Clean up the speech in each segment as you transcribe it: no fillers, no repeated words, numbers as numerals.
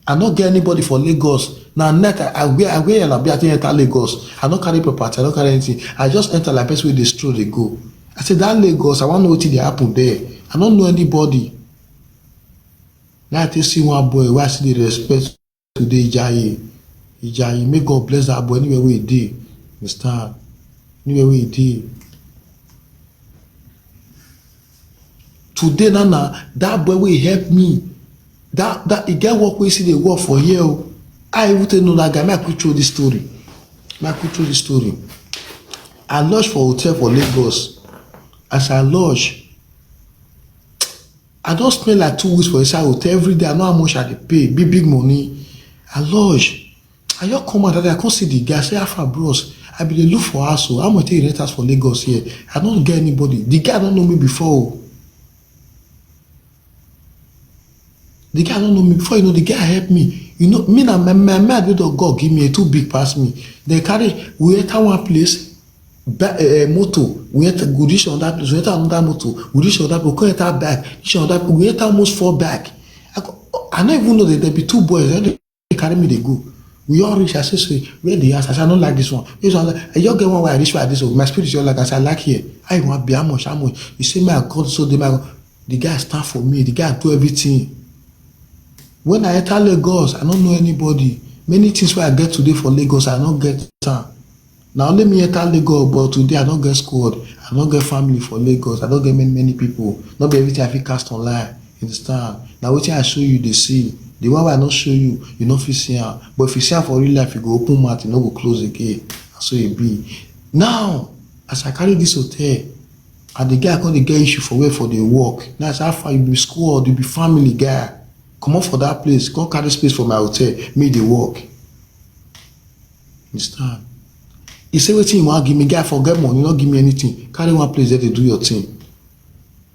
I no get anybody for Lagos. Now net I wear Yalabi, I think enter Lagos. I no carry property, I no carry anything. I just enter like person wey dey stroll dey go. I say that Lagos, I wan know wetin dey happen there. I no know anybody. Now I take see one boy wey I still dey respect today, Ijayi. May God bless that boy anywhere wey e dey. Understand? Anywhere wey e dey. Today na that boy wey help me. That e get work wey still dey work for here o. I even take know that guy. Make I quick throw this story. I lodge for hotel for Lagos. As I lodge, I don spend like 2 weeks for inside hotel every day. I know how much I dey pay, big money. I lodge. I just come out that day, I come see the guy. I say, "Alpha bros, I be dey look for house o. How much take rent house for Lagos here?" I don't get anybody. The guy don't know me before o. The guy don't know me before. You know, the guy help me. You know, me na my advocate of God give me a too big pass me. They carry, we enter one place, motor, we enter, we reach on that place, we enter another motor, we reach on that place, we enter back, reach on that place, we enter almost 4 back. I don't even know that there be 2 boys, they carry me, they go. We all reach, I say, where they ask? I say, I don't like this one. This one, I just get one where I reach where this one. My spirit is just like, I say, I like here. I want to be how much. You say, my God, so the guy stand for me, the guy do everything. When I enter Lagos, I don't know anybody. Many things where I get today for Lagos, I don't get time. Now only me enter Lagos, but today I don't get squad. I don't get family for Lagos. I don't get many people. Not be everything I fit cast online. You understand? Now wetin I show you, they see. The one wey I not show you, you no fit see am. But if you see am for real life, you go open mouth, you no go close again. So e be. Now, as I carry this hotel, and the guy come dey get issue for where for the work. Now I say, how far you be squad, you be family guy. Comot for that place, come carry space for my hotel, make dey work. Understand? He say wetin you wan give me, guy forget money, no give me anything. Carry one place there dey do your thing.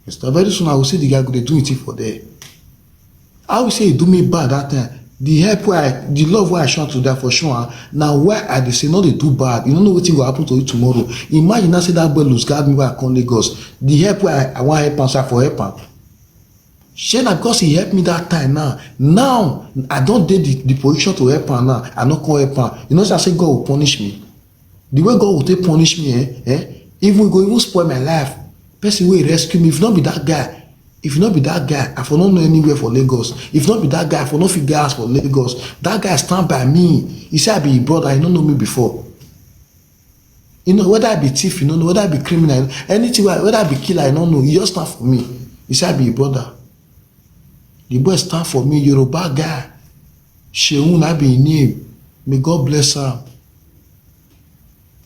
Understand? Very soon I will see the guy go dey do him thing for there. I will say he do me bad that time. The love wey I show to that for sure. Now why I dey say no dey do bad, you no know wetin go happen to you tomorrow. Imagine now say that boy lose guard me when I come Lagos. The help wey I wan help am, so I for help am. Shey na because he help me that time now. Now I don dey the position to help am now. I no come help am. You know say I say God will punish me. The way God will take punish me, even go even spoil my life. Person wey rescue me, if not be that guy, I for not know anywhere for Lagos. If not be that guy, I for not fit get house for Lagos. That guy stand by me. He say I be his brother. He no know me before. You know, whether I be thief, you no know, whether I be criminal, anything, whether I be killer, I no know. He just stand for me. He say I be his brother. The boy stand for me, Yoruba guy. Sheun, I be his name. May God bless am.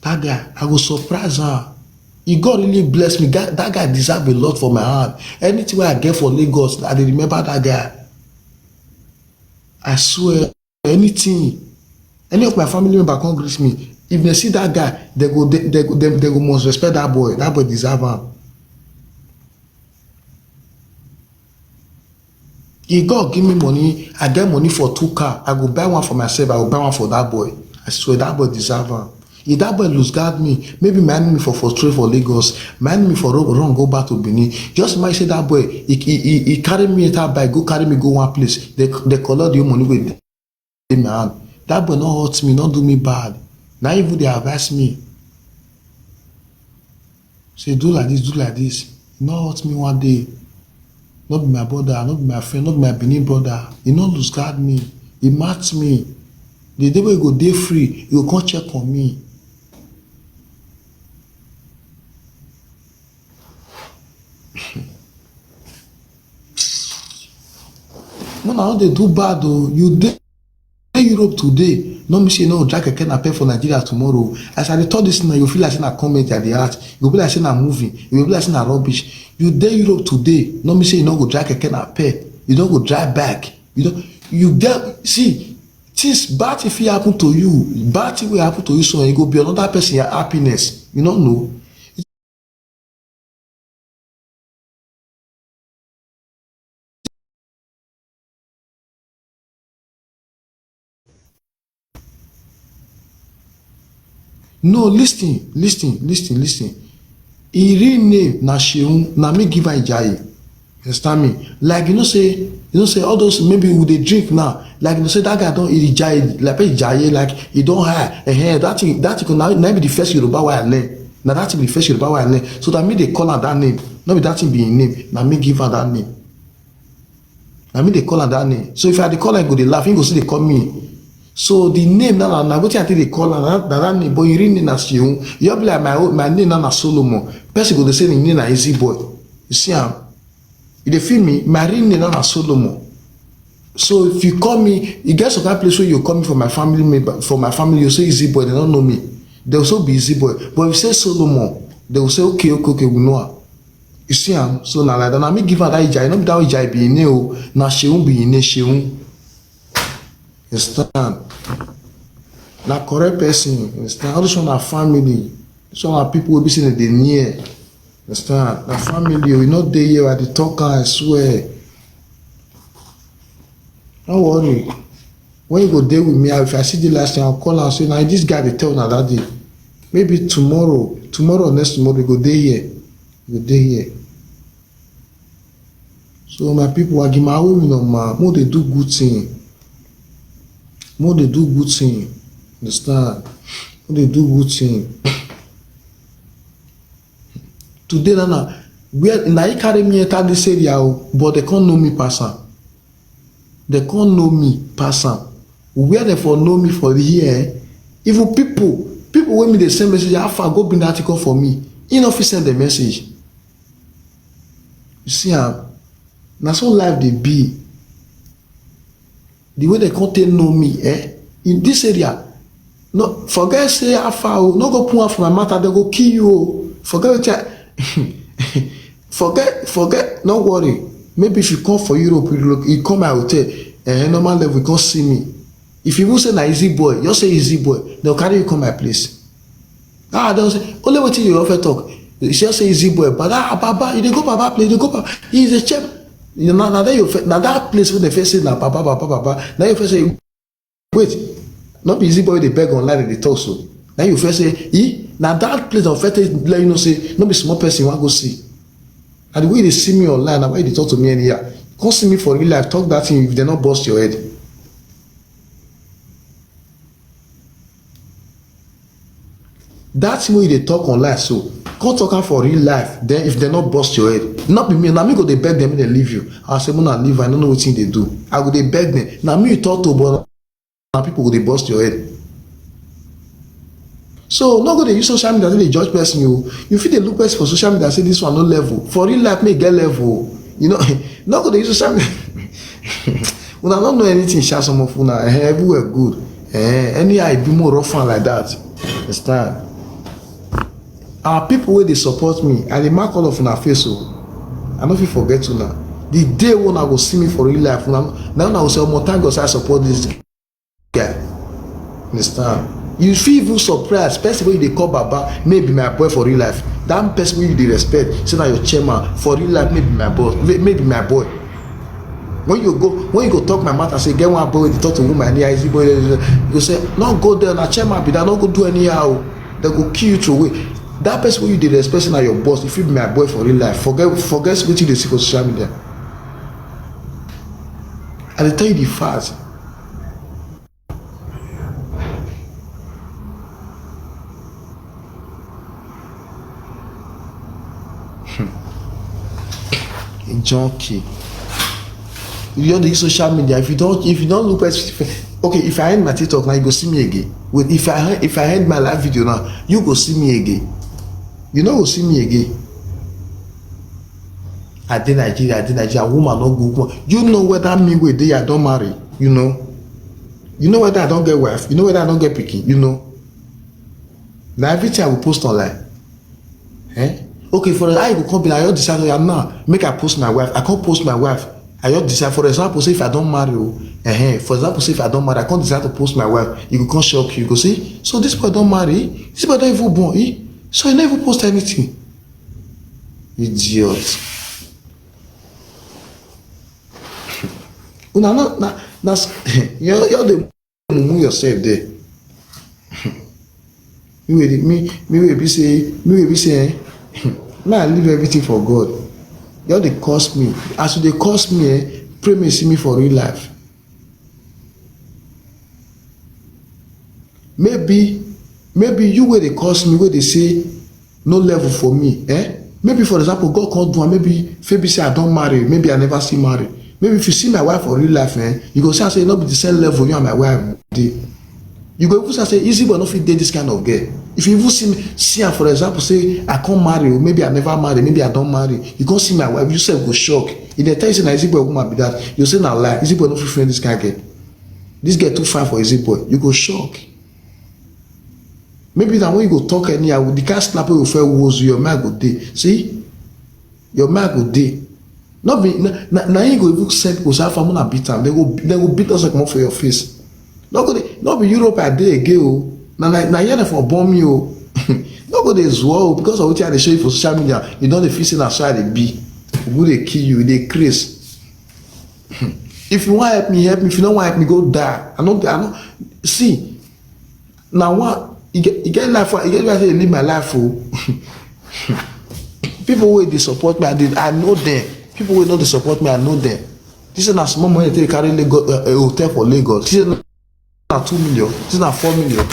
That guy, I go surprise am. If God really bless me, that guy deserve a lot for my hand. Anything wey I get for Lagos, I dey remember that guy. I swear, anything. Any of my family member come greet me, if they see that guy, they go must respect that boy. That boy deserve am. If God give me money, I get money for 2 cars. I go buy one for myself, I go buy one for that boy. I swear that boy deserve am. If that boy lose guard me, maybe my enemy for frustrate for Lagos, my enemy for run go back to Benin. Just imagine say that boy, he carry me enter bike, go carry me go one place. They collect the money with in my hand. That boy not hurt me, not do me bad. Now even they advise me. Say do like this. He not hurt me one day. Not be my brother, not be my friend, not be my Benin brother. He not lose guard me. He match me. The day wey he go dey free, he go come check on me. No, now they do bad though. You dey Europe today, no me say no drag keke na pay for Nigeria tomorrow. As I dey talk this now, you feel like say na comment at the heart. You go be like say na movie. You go be like say na rubbish. You dey Europe today, no me say you no go drag keke na pay. You don't go drive back. You get see things bad if it happen to you. Bad thing will happen to you, so you go be another person your happiness. You don't know. No, listen. He real name na Sheun, na me give am Ijayi. understand me? Like say all those maybe we dey drink now. Like say that guy don eat jaye like he don high. That thing na be the first Yoruba wey I learn. Na that thing be the first Yoruba wey I learn. So that me dey call am that name. No be that thing be him name. Na me give am that name. Na me dey call am that name. So if I dey call am, he go dey laugh. He go still dey call me. So the name now na wetin I take dey call am na that name. But him real name na Seun. E just be like my name now na Solomon. Person go dey say him name na Easy Boy. You see am? You dey feel me? My real name na Solomon. So if you call me, e get some kind place where you call me for my family, you say Easy Boy, they don't know me. They also be Easy Boy. But if you say Solomon, they will say okay, we know am. You see am? So na like that. Na me give am that Ijai. No be that Ijai be him name o. Na Seun be him name, Seun. You understand? Na correct person. You understand? All this one na family. This one na people wey be say dem dey near. Understand? Na family o. You no dey here, I dey talk am, I swear. No worry. When you go dey with me, if I see the last thing, I'll call am say na this guy dey tell una that day. Maybe tomorrow or next tomorrow, we go dey here. We go dey here. So my people, agimawo no ma, mo dey do good thing. Mo dey do good thing. Understand? Mo dey do good thing. Today na where na he carry me enter this area o, but they can't know me pass am. They can't know me pass am. Where they for know me for here, even people wey me dey send message, how far go bring the article for me, he no fit send the message. You see am? Na so life dey be. The way they can't know me in this area, no forget say how far o, no go put am for my matter, they go kill you o. Forget wetin forget, no worry. Maybe if you come for Europe, you come my hotel, normal level, you come see me. If you even say na Easy Boy, just say Easy Boy, they'll carry you come my place. They'll say, only wetin you offer talk. You just say Easy Boy, but Baba, you dey go Baba place, you dey go Baba. He is a chef. Na that place wey dey first say na Baba. Now you first say, wait, not be Easy Boy dey beg online dey talk so. Now you first say, na that place of first let you know say, no be small person you wan go see. And the way they see me online, na why they talk to me anyhow. Come see me for real life, talk that thing if they not bust your head. That thing wey they talk online so, come talk am for real life. Then if they not bust your head, not be me. Na me go dey beg them, they leave you. I say, "Mona leave. I don't know wetin they do." I go dey beg them. Na me you talk to, but na people go dey bust your head. So no go dey use social media dey judge person o. You fit dey look person for social media say this one no level. For real life make get level. You know, no go dey use social media. Una no know anything sha, some of una everywhere good. Anyhow e be more rough like that. Understand? Our people wey dey support me, I dey mark all of una face o. I no fit forget una. The day when I go see me for real life, now una go say, "Omo, thank God say I support this guy." Understand? You fit even surprise person wey you dey call Baba, maybe my boy for real life. That person wey you dey respect, say na your chairman for real life, maybe my boss, maybe my boy. When you go talk my matter, say get one boy wey dey talk to woman, Easy Boy, you go say no go there, na chairman be that, no go do anyhow. They go kill you through away. That person wey you dey respect, say na your boss, if you be my boy for real life, forget wetin you dey see for social media. I dey tell you the fact. Junkie. You don't use social media. If you don't look at, okay, if I end my TikTok now, you go see me again. Wait, if I end my live video now, you go see me again. You no go see me again. I dey Nigeria, woman no go. You know whether me wey dey I don marry, you know. You know whether I don get wife, you know whether I don get pikin, you know. Na everything I will post online. Okay, for I go come be like, I just decide now make I post my wife. I can't post my wife. I just decide, for example, say if I don't marry, for example, say if I don't marry, I can't decide to post my wife. You go come shock you. You go say, so this boy don't marry, this boy don't even born, so he never post anything. Idiot. You're the mumu yourself there. Me will be say, may I leave everything for God. all dey curse me. As you dey curse me, pray me see me for real life. Maybe you wey dey curse me, wey dey say no level for me, maybe for example God come do am, maybe say I don marry, maybe I never still marry. Maybe if you see my wife for real life, you go say no be the same level you and my wife dey. You go even say easy boy no fit date this kind of girl. If you even see am, for example, say I come marry, or maybe I never marry, maybe I don marry, you come see my wife, you sef go shock. If they tell you say na easy boy woman be that, you say na lie. Easy boy no fit friend this kind girl. This girl too fine for easy boy. You go shock. Maybe na when you go talk anyhow, the kind slap wey go first woz you, your mind go dey. See, your mind go dey. No be na him go even send people say how far una beat am. They go beat us like more for your face. No be Europe I dey again o. Na here dem for born me o. No go dey zwar o because of wetin I dey show you for social media. You don dey feel say na so I dey be. Who dey kill you? Dey craze. If you wan help me, help me. If you no wan help me, go die. I no see. Na one. You get life. You get life. Live my life o. People wey dey support me, I know them. People wey no dey support me, I know them. This is na small money take carry Lagos hotel for Lagos. This is na 2 million. This is na 4 million.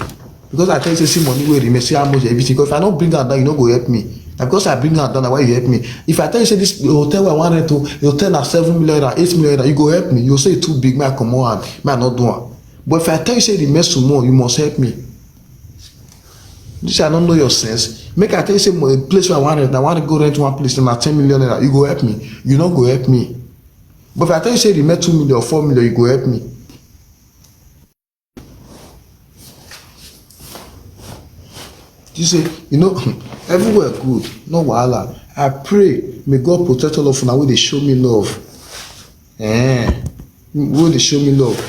Because I tell you say see money wey remain, see how much everything. Because if I no bring am down, you no go help me. Na because I bring am down, na why you help me. If I tell you say this hotel wey I wan rent o, the hotel na 7 million naira, 8 million naira, you go help me. You go say e too big, make I comot hand, make I no do am. But if I tell you say e remain small, you must help me. This I don't know your sense. Make I tell you say a place where I want to go rent one place na 10 million naira, you go help me. You no go help me. But if I tell you say remain 2 million or 4 million, you go help me. You say, everywhere good, no wahala. I pray, may God protect all of una wey dey show me love. Wey dey show me love.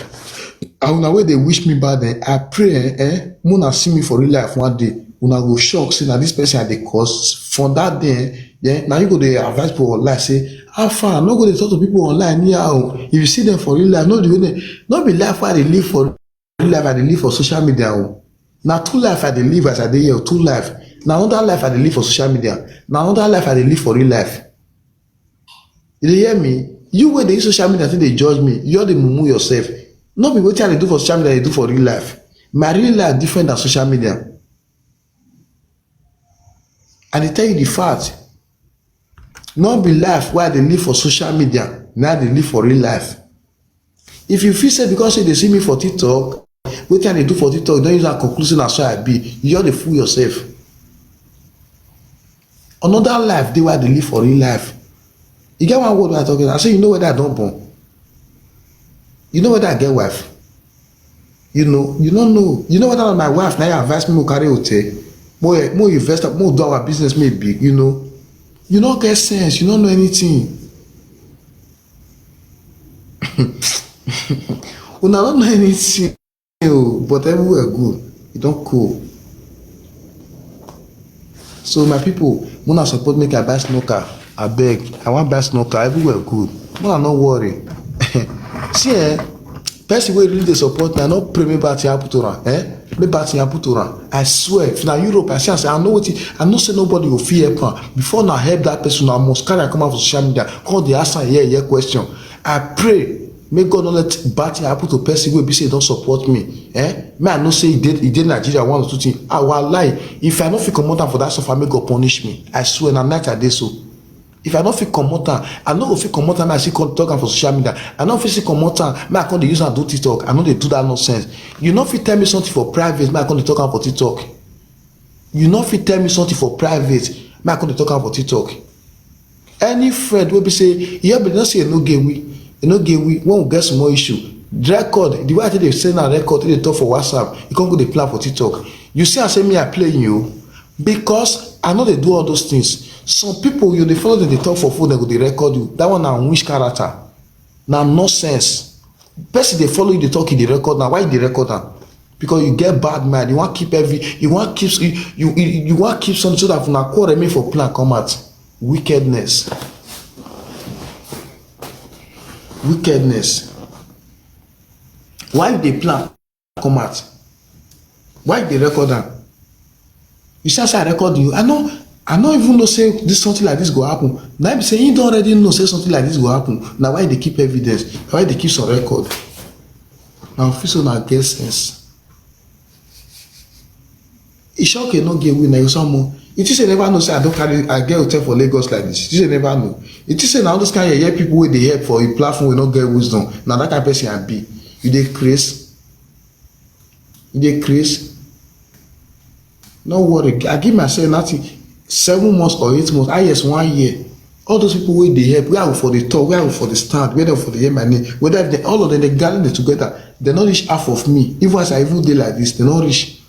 And una wey dey wish me bad, I pray, una see me for real life one day. Una go shock, say na this person I dey cause. From that day, now you go dey advise people online, say, how far? No go dey talk to people online anyhow. If you see them for real life, no be life wey I dey live for real life, I dey live for social media o. Na two life I dey live as I dey here, two life. Na another life I dey live for social media. Na another life I dey live for real life. You dey hear me? You wey dey use social media take dey judge me, you just dey mumu yourself. No be wetin I dey do for social media I dey do for real life. My real life different than social media. I dey tell you the fact. No be life wey I dey live for social media, na I dey live for real life. If you feel say because you dey see me for TikTok, wetin I dey do for TikTok, you don use am conclude say na so I be, you just dey fool yourself. Another life dey wey I dey live for real life. E get one word wey I talk about, I say you know whether I don born? You know whether I get wife? You no know. You know whether na my wife na you advise me to carry hotel? More invest, more do our business may big, You no get sense, you no know anything. Una no know anything. But everywhere good, e don cool. So my people, una support make I buy snooker. Abeg, I wan buy snooker, everywhere good. Una no worry. See person wey really dey support me, I no pray make bad thing happen to am. Make bad thing happen to am. I swear, if na Europe, I say I know wetin, I know say nobody go fit help am. Before na help that person, I must carry am come out for social media, come dey ask am here question. I pray make God no let bad thing happen to person wey be say e don support me. May I know say e dey Nigeria one or two things. I will lie. If I no fit comot am for that suffer, make God punish me. I swear na night I dey so. If I no fit comot am, I no go fit comot am. I see talk am for social media. I no fit see comot am. May I come dey use am do TikTok. I no dey do that nonsense. You no fit tell me something for private. May I come dey talk am for TikTok. You no fit tell me something for private. May I come dey talk am for TikTok. Any friend wey be say you be no say no get we when we get small issue, record the way I take dey send am record, take dey talk for WhatsApp, you come go dey plan for TikTok. You see am say me I play you because I no dey do all those things. Some people you dey follow them dey talk for phone, dem go dey record you. That one na which character? Na nonsense. Person dey follow you dey talk, you dey record. Na why you dey record am? Because you get bad mind. You wan keep you wan keep something so that una quarrel remain for plan come out. Wickedness. Why you dey plan come out? Why you dey record am? You say I record you. I know I no even know say this something like this go happen. Na be say him don already know say something like this go happen. Na why dey keep evidence, na why dey keep some record. Na fit say una get sense. Ishoke no get way na you some. You think say never know say I get hotel for Lagos like this. You think say never know. You think say na all those kind of people wey dey help for a platform wey no get wisdom. Na that kind of person I be. You dey craze. You dey craze. No worry, I give myself nothing 7 months or 8 months, highest 1 year. All those people wey dey help, where I go for the talk, where I go for the stand, where they for the hear my name, whether if they, all of them they gather them together, they no reach half of me. Even as I even dey like this, they no reach.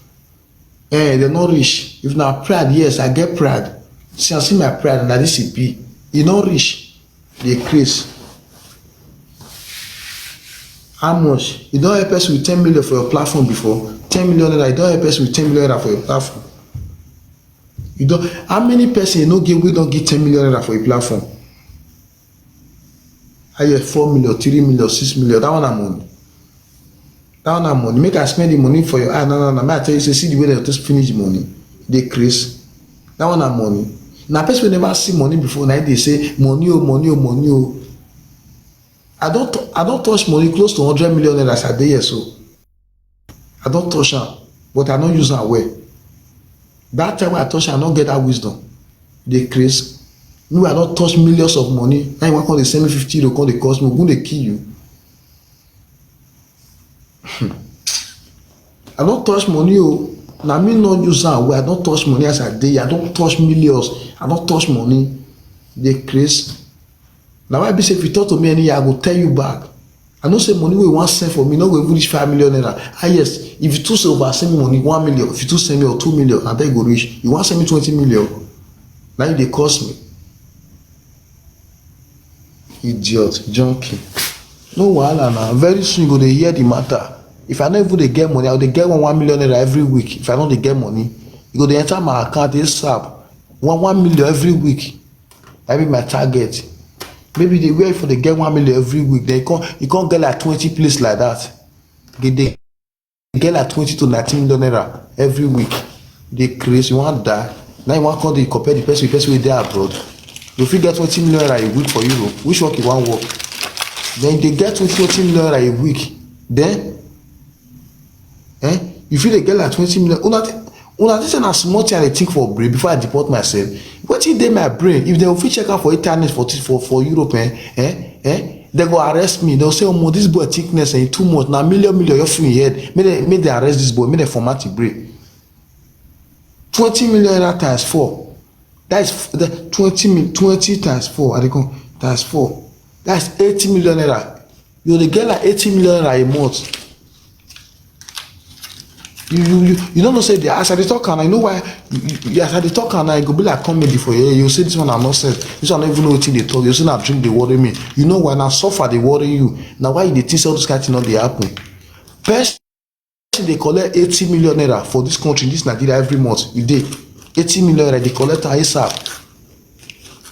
They no reach. If na pride, yes, I get pride. See, I see my pride and na this e be. E no reach. Dey craze. How much? You don help person with 10 million for your platform before? 10 million naira, you don help person with 10 million naira for your platform. You don, how many person you no get wey don get 10 million naira for a platform? I hear 4 million, 3 million, 6 million, that one na money. That one na money. Make I spend the money for your eye. No. May I tell you say see the way they just finish the money. Dey craze. That one na money. Na person wey never see money before na dey say money o, money o, money o. I don touch money close to 100 million naira as I dey here so. I don touch am, but I no use am well. That time when I touch am, I no get that wisdom. Dey craze. Me I don touch millions of money. Now you wan come dey send me 50 euro, come dey cost me, go dey kill you. I don touch money o. Na me no use am well. I don touch money as I dey here. I don touch millions. I don touch money. Dey craze. Na why be say if you talk to me anyhow, I go tell you back. I know say money wey you wan send for me no go even reach 5 million naira. Yes, if you too say over send me money 1 million, if you too send me or 2 million, na there go reach. You wan send me 20 million, na you dey cost me. Idiot, junkie. No wahala na. Very soon you go dey hear the matter. If I no even dey get money, I go dey get 1 million naira every week. If I no dey get money, you go dey enter my account ASAP. 1 million every week. That be my target. Maybe they wait for they get 1 million every week. Then you can't get like 20 places like that. They get like 20 to 19 million naira every week. They crazy. You want die. Now you want to compare the person with the person with there abroad. If you get 20 million naira a week for Europe, which work you want work? Then they get 20 million naira a week. Then if you get like 20 million, una this na small thing I dey think for brain before I deport myself. Wetin dey my brain? If dem fit check out for internet for Europe, they go arrest me. They go say, "Omo, this boy thickness and too much. Na million your full head. Make they arrest this boy. Make they format the brain." 20 million naira times 4. That is the 20 times 4. I dey come times 4. That's 80 million naira. You dey get like 80 million naira a month. You don't know say the as I dey talk and I know why as I dey talk and I go be like comedy for you. You say this one na nonsense. This one no even know wetin dey talk. You say na dream dey worry me. You know why na suffer dey worry you. Na why you dey think say all this kind thing no dey happen. Person dey collect 80 million naira for this country, this Nigeria every month. You dey 80 million naira dey collect am ASAP.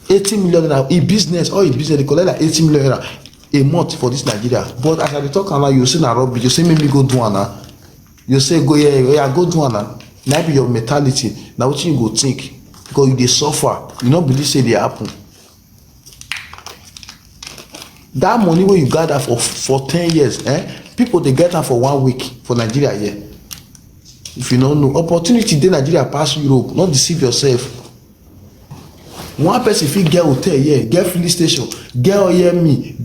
80 million naira e business, all e business dey collect like 80 million naira a month for this Nigeria. But as I dey talk and now you say na rubbish. You say make me go do am na. You say go yeah, go do am na be your mentality. Na wetin you go think because you dey suffer. You no believe say dey happen. That money wey you gather for 10 years, people dey get am for 1 week for Nigeria here. If you no know, opportunity dey Nigeria pass Europe. No deceive yourself. One person fit get hotel here, get filling station, get oil,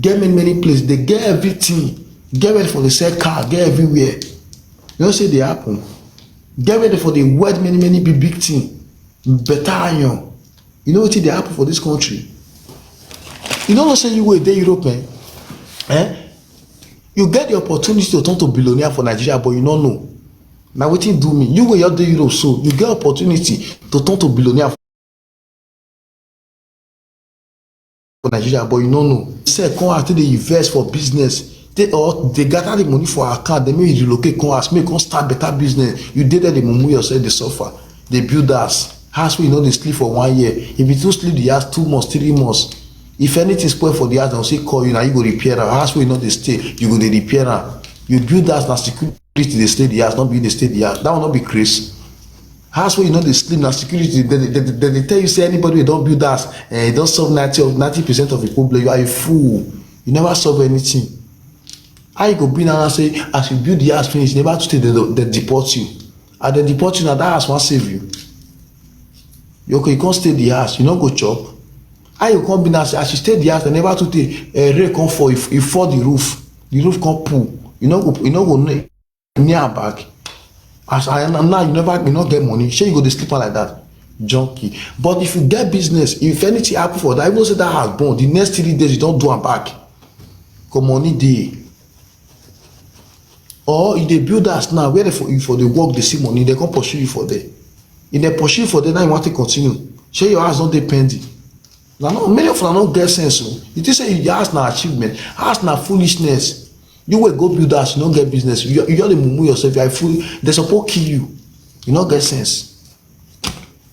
get many places. They get everything. Get ready for the sell car, get everywhere. You know say dey happen. Get ready for the word many big thing. Better iron. You know wetin dey happen for this country? You no know say you wey dey Europe, you get the opportunity to turn to billionaire for Nigeria, but you no know. Na wetin do me? You wey you dey Europe so, you get opportunity to turn to billionaire for Nigeria, but you no know. Say come out dey invest for business. They gather the money for account. They make you relocate, come house, make come start better business. You did that, they mumu yourself, they suffer. They build house where you know they sleep for 1 year. If you don't sleep the house 2 months, 3 months, if anything spoil for the house, they'll say call you now. You go repair am. House where you know they stay, you go they repair am. You build house now security they stay the house, not be they stay the house. That will not be crazy. House where you know dey sleep na security, dem dey tell you say anybody wey don build house don solve 90% of the problem. You are a fool. You never solve anything. How you go bring am say as you build the house finish, never to stay, dem deport you, and dem deport you na that house wan save you. Okay, you come stay the house, you no go chop. How you come be now say as you stay the house, dem never to stay, rain come fall, e fall the roof come pull, you no go near am back. As I am now, you no get money, shey you go dey sleep am like that? Junkie. But if you get business, if anything happen for that, even say that house burn, the next 3 days you don do am back, cause money dey. Or you dey build house now where you for dey work dey see money, dem come pursue you for there. If dem pursue you for there, now you wan take continue, shey your house don dey pending? Na many of una no get sense o. You think say your house na achievement? House na foolishness. You wey go build house, you no get business, you just dey mumu yourself, you are fool. Dem suppose kill you. You no get sense.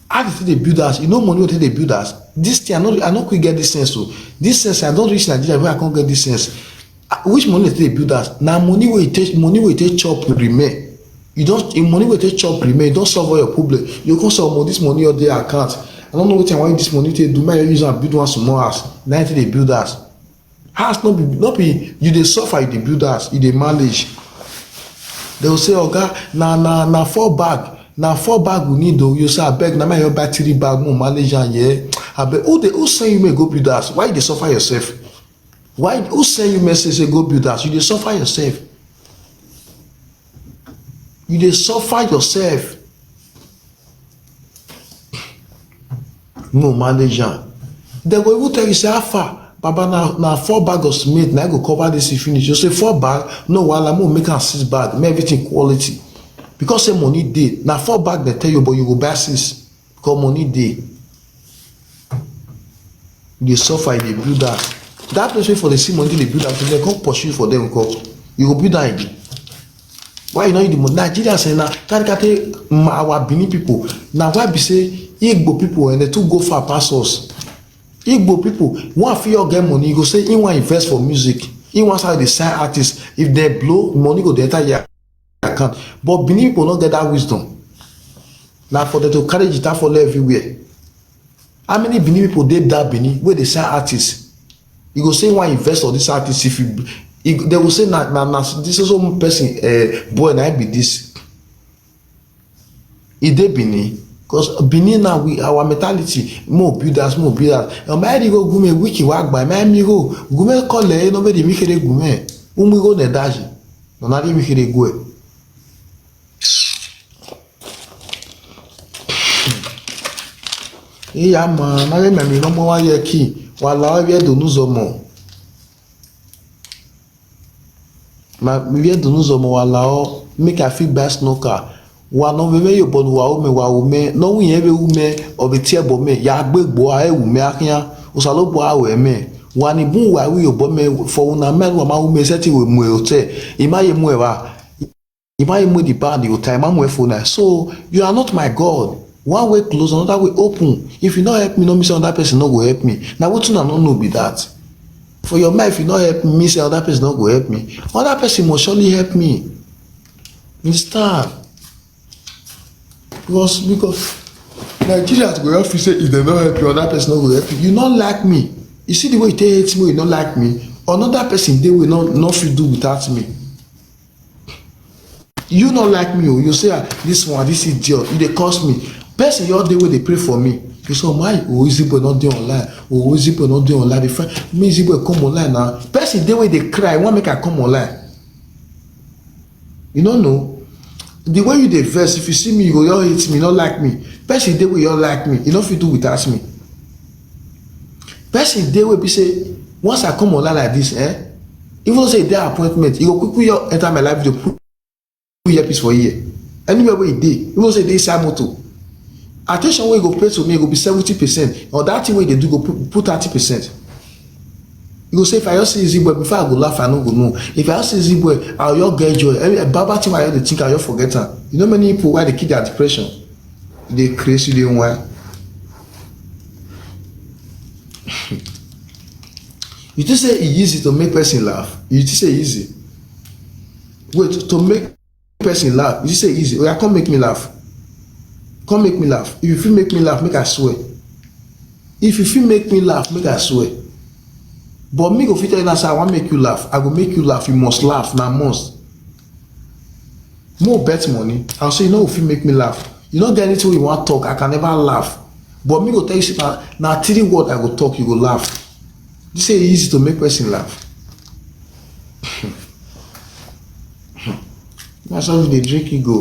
How you take dey build house? You know money wey take dey build house? This thing I no quick get this sense o. This sense I don reach Nigeria wey I come get this sense. Which money take dey build house? Na money wey you take chop remain. Money wey you take chop remain, you don solve all your problem. You come say omo this money on dey account, I no know wetin I wan use this money take do, make I use am build one small house. Na im take dey build house. House no be you dey suffer, you dey build house, you dey manage. They go say oga na 4 bag we need o. You say abeg na me help buy 3 bag, mo manage am here. Abeg who send you make go build house? Why you dey suffer yourself? Who send you message say go build house? You dey suffer yourself. You dey suffer yourself. No manage am. Dem go even tell you say how far? Baba na 4 bag of cement na I go cover this finish. You say 4 bag? No wahala, mo make am 6 bag, make everything quality. Because say money dey. Na 4 bag dem tell you, but you go buy 6 because money dey. You dey suffer, you dey build house. That place wey for dey see money dey build house, dem come pursue you for them because you go build am again. Why you no need the money? Nigeria say na katakate our Benin people. Na why be say Igbo people and they too go far pass us. Igbo people wan fit get money, you go say im wan invest for music, im wan start dey sign artists. If dem blow, money go dey enter your account. But Benin people no get that wisdom. Na for them to carry guitar follow everywhere. How many Benin people dey that Benin wey dey sign artists? You go say im wan invest for this artist. If you they go say na this also person boy na be this. E dey Benin. Because Benin now our mentality mo build house. Omairi go gume wiki wa gba mi go gume kole no be di mikere gume. Umu go ne daji. No na di mikere go. Iya ma na le me no mo wa ye ki wa la we do nuzo mo. Ma we do nuzo mo wa la o make I fit buy snooker. Wa no me yo bonu wa ume no wi yen be ume obeti ebo me ya gbegbo a ume akia usalobo a we me wa ni bun wa wi yo bo me for una me wa ma ume seti we mu hotel imaye mu ewa imaye mu di band the time am we phone. So you are not my God. One way close, another way open. If you no help me, no me say another person no go help me. Now wetin una no know be that. For your mind, if you no help me, say another person no go help me. Another person must surely help me. You understand? Because Nigerians go help you say if they no help you, another person no go help you. You no like me. You see the way you take hate me, you no like me. Another person dey wey no fit do without me. You no like me, you say this one, this idiot, you dey curse me. Person your day wey dey pray for me. You say my easy boy not dey online. Easy boy not dey online. The friend me easy boy come online now. Person dey wey dey cry, wan make I come online. You no know. The way you dey vex, if you see me, you go just hate me, not like me. Person dey wey you like me, you no fit do without me. Person dey wey be say once I come online like this, even though say e dey appointment, you go quickly enter my live video, put earpiece for ear. Anywhere wey e dey, even though say e dey inside motor, at ten tion wey you go pay to me go be 70%. Or that thing wey you dey do go put 30%. You go say if I just see easy boy before I go laugh I no go know. If I just see easy boy I go just get joy. Baba thing I just dey think I just forget am. You know many people why they keep their depression? They crazy, they why. You just say e easy to make person laugh. You just say easy. Wait, to make person laugh, you just say easy. Oya come make me laugh. come make me laugh. If you fit make me laugh, make I swear. If you fit make me laugh, make I swear. But me go fit tell you now say I wan make you laugh, I go make you laugh, you must laugh, na must. More bet money, I'll say you no go fit make me laugh. You no get anything you wan talk, I can never laugh. But me go tell you say na 3 word I go talk, you go laugh. You say e easy to make person laugh. Na so we dey drink e go.